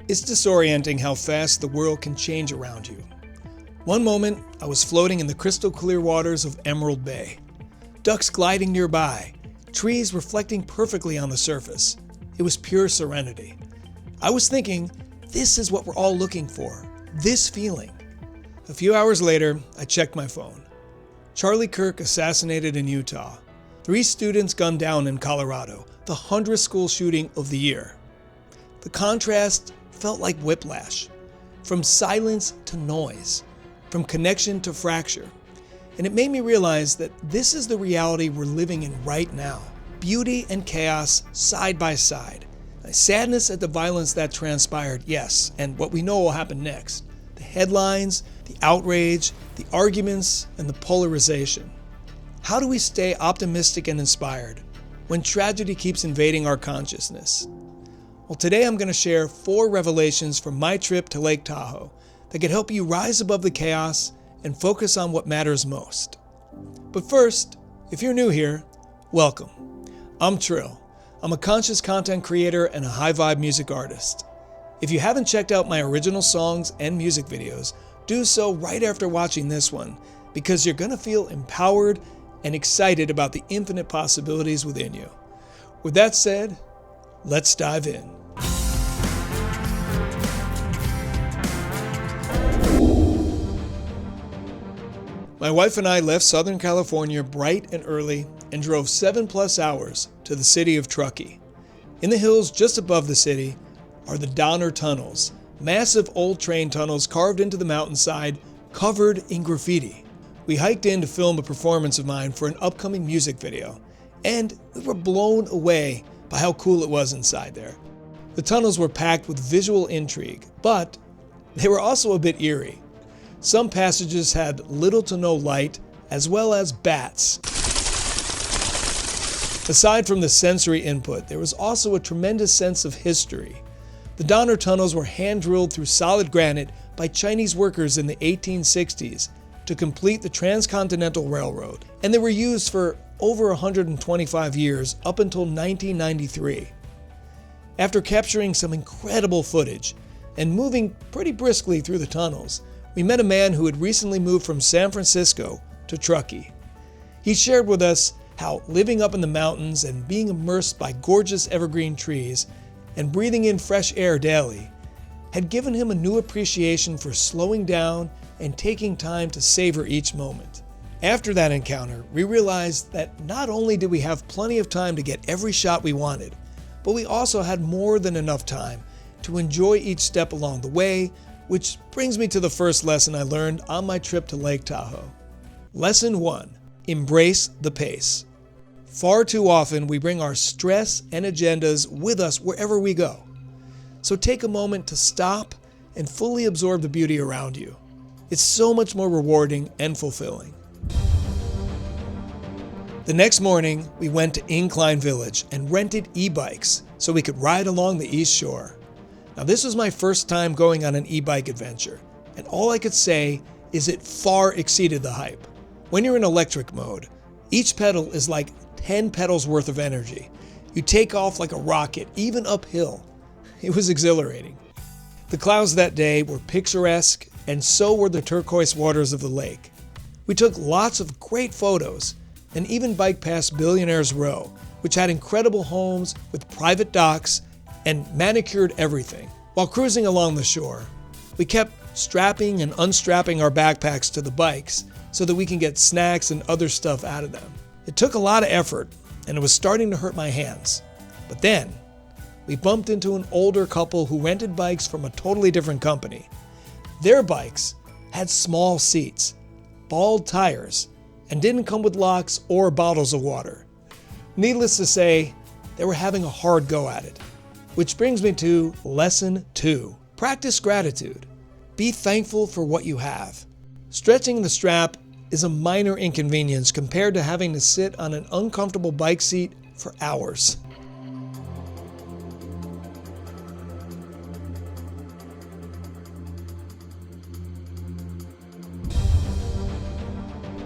It's disorienting how fast the world can change around you. One moment, I was floating in the crystal clear waters of Emerald Bay. Ducks gliding nearby, trees reflecting perfectly on the surface. It was pure serenity. I was thinking, this is what we're all looking for, this feeling. A few hours later, I checked my phone. Charlie Kirk assassinated in Utah. 3 students gunned down in Colorado, the 100th school shooting of the year. The contrast felt like whiplash, from silence to noise, from connection to fracture. And it made me realize that this is the reality we're living in right now. Beauty and chaos side by side. Sadness at the violence that transpired, yes, and what we know will happen next. The headlines, the outrage, the arguments, and the polarization. How do we stay optimistic and inspired when tragedy keeps invading our consciousness? Well, today I'm going to share 4 revelations from my trip to Lake Tahoe that could help you rise above the chaos and focus on what matters most. But first, if you're new here, welcome. I'm Trill. I'm a conscious content creator and a high vibe music artist. If you haven't checked out my original songs and music videos, do so right after watching this one, because you're going to feel empowered and excited about the infinite possibilities within you. With that said, let's dive in. My wife and I left Southern California bright and early and drove 7+ hours to the city of Truckee. In the hills just above the city are the Donner Tunnels, massive old train tunnels carved into the mountainside, covered in graffiti. We hiked in to film a performance of mine for an upcoming music video, and we were blown away by how cool it was inside there. The tunnels were packed with visual intrigue, but they were also a bit eerie. Some passages had little to no light, as well as bats. Aside from the sensory input, there was also a tremendous sense of history. The Donner Tunnels were hand-drilled through solid granite by Chinese workers in the 1860s to complete the Transcontinental Railroad, and they were used for over 125 years up until 1993. After capturing some incredible footage and moving pretty briskly through the tunnels, we met a man who had recently moved from San Francisco to Truckee. He shared with us how living up in the mountains and being immersed by gorgeous evergreen trees and breathing in fresh air daily had given him a new appreciation for slowing down and taking time to savor each moment. After that encounter, we realized that not only did we have plenty of time to get every shot we wanted, but we also had more than enough time to enjoy each step along the way, which brings me to the first lesson I learned on my trip to Lake Tahoe. Lesson 1, embrace the pace. Far too often we bring our stress and agendas with us wherever we go. So take a moment to stop and fully absorb the beauty around you. It's so much more rewarding and fulfilling. The next morning, we went to Incline Village and rented e-bikes so we could ride along the East Shore. Now, this was my first time going on an e-bike adventure, and all I could say is it far exceeded the hype. When you're in electric mode, each pedal is like 10 pedals worth of energy. You take off like a rocket, even uphill. It was exhilarating. The clouds that day were picturesque, and so were the turquoise waters of the lake. We took lots of great photos, and even biked past Billionaire's Row, which had incredible homes with private docks and manicured everything. While cruising along the shore, we kept strapping and unstrapping our backpacks to the bikes so that we can get snacks and other stuff out of them. It took a lot of effort, and it was starting to hurt my hands. But then, we bumped into an older couple who rented bikes from a totally different company. Their bikes had small seats, bald tires, and didn't come with locks or bottles of water. Needless to say, they were having a hard go at it. Which brings me to lesson 2. Practice gratitude. Be thankful for what you have. Stretching the strap is a minor inconvenience compared to having to sit on an uncomfortable bike seat for hours.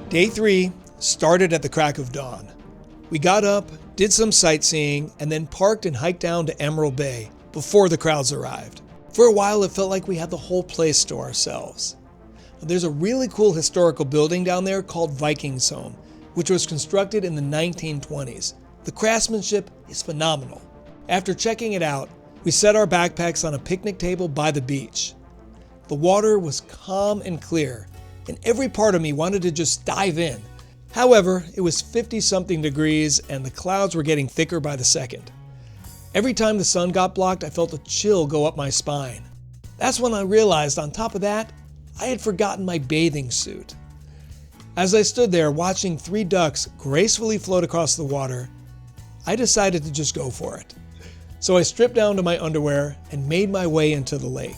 Day 3 started at the crack of dawn. We got up, did some sightseeing, and then parked and hiked down to Emerald Bay before the crowds arrived. For a while, it felt like we had the whole place to ourselves. There's a really cool historical building down there called Vikingsholm, which was constructed in the 1920s. The craftsmanship is phenomenal. After checking it out, we set our backpacks on a picnic table by the beach. The water was calm and clear, and every part of me wanted to just dive in. However, it was 50-something degrees and the clouds were getting thicker by the second. Every time the sun got blocked, I felt a chill go up my spine. That's when I realized, on top of that, I had forgotten my bathing suit. As I stood there watching 3 ducks gracefully float across the water, I decided to just go for it. So I stripped down to my underwear and made my way into the lake.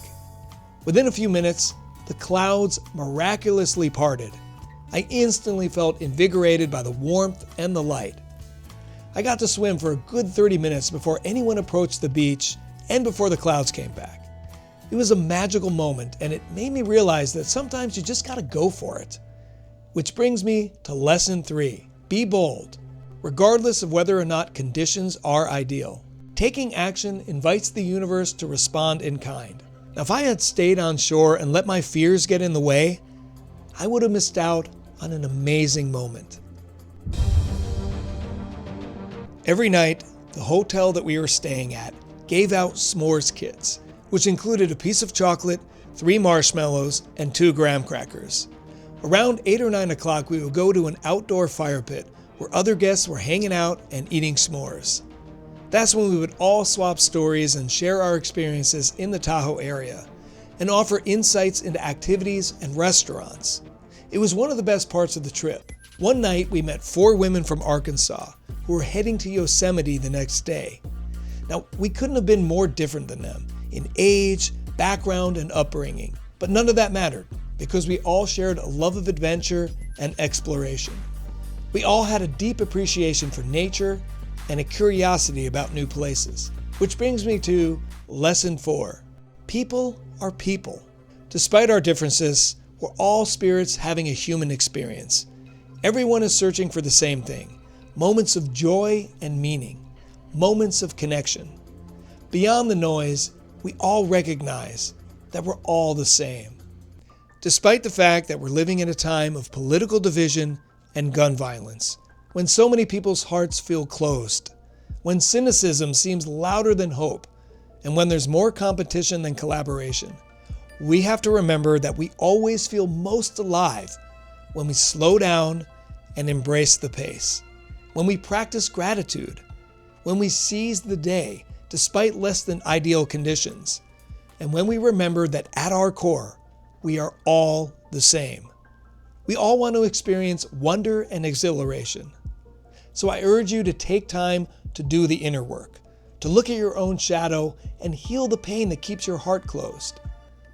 Within a few minutes, the clouds miraculously parted. I instantly felt invigorated by the warmth and the light. I got to swim for a good 30 minutes before anyone approached the beach and before the clouds came back. It was a magical moment, and it made me realize that sometimes you just gotta go for it. Which brings me to lesson 3. Be bold, regardless of whether or not conditions are ideal. Taking action invites the universe to respond in kind. Now, if I had stayed on shore and let my fears get in the way, I would have missed out on an amazing moment. Every night, the hotel that we were staying at gave out s'mores kits, which included a piece of chocolate, 3 marshmallows, and 2 graham crackers. Around 8 or 9 o'clock, we would go to an outdoor fire pit where other guests were hanging out and eating s'mores. That's when we would all swap stories and share our experiences in the Tahoe area and offer insights into activities and restaurants. It was one of the best parts of the trip. One night, we met 4 women from Arkansas who were heading to Yosemite the next day. Now, we couldn't have been more different than them in age, background, and upbringing, but none of that mattered because we all shared a love of adventure and exploration. We all had a deep appreciation for nature and a curiosity about new places. Which brings me to lesson 4. People are people. Despite our differences, we're all spirits having a human experience. Everyone is searching for the same thing: moments of joy and meaning, moments of connection. Beyond the noise, we all recognize that we're all the same. Despite the fact that we're living in a time of political division and gun violence, when so many people's hearts feel closed, when cynicism seems louder than hope, and when there's more competition than collaboration, we have to remember that we always feel most alive when we slow down and embrace the pace, when we practice gratitude, when we seize the day despite less than ideal conditions, and when we remember that at our core, we are all the same. We all want to experience wonder and exhilaration. So I urge you to take time to do the inner work, to look at your own shadow and heal the pain that keeps your heart closed.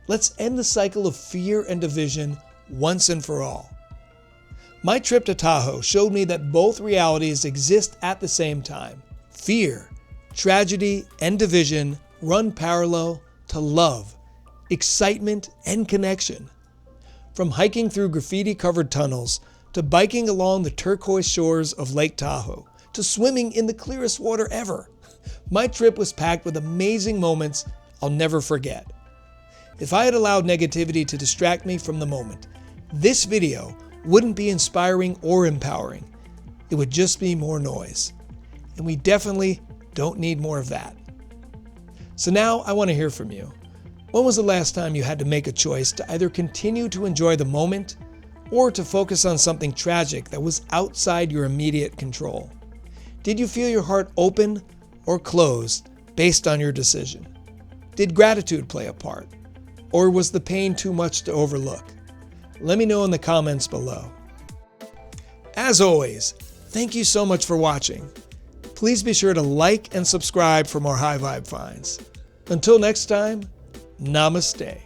Let's end the cycle of fear and division once and for all. My trip to Tahoe showed me that both realities exist at the same time. Fear, tragedy, and division run parallel to love, excitement, and connection. From hiking through graffiti-covered tunnels, to biking along the turquoise shores of Lake Tahoe, to swimming in the clearest water ever, my trip was packed with amazing moments I'll never forget. If I had allowed negativity to distract me from the moment, this video wouldn't be inspiring or empowering. It would just be more noise. And we definitely don't need more of that. So now I want to hear from you. When was the last time you had to make a choice to either continue to enjoy the moment or to focus on something tragic that was outside your immediate control? Did you feel your heart open or closed based on your decision? Did gratitude play a part? Or was the pain too much to overlook? Let me know in the comments below. As always, thank you so much for watching. Please be sure to like and subscribe for more high vibe finds. Until next time, namaste.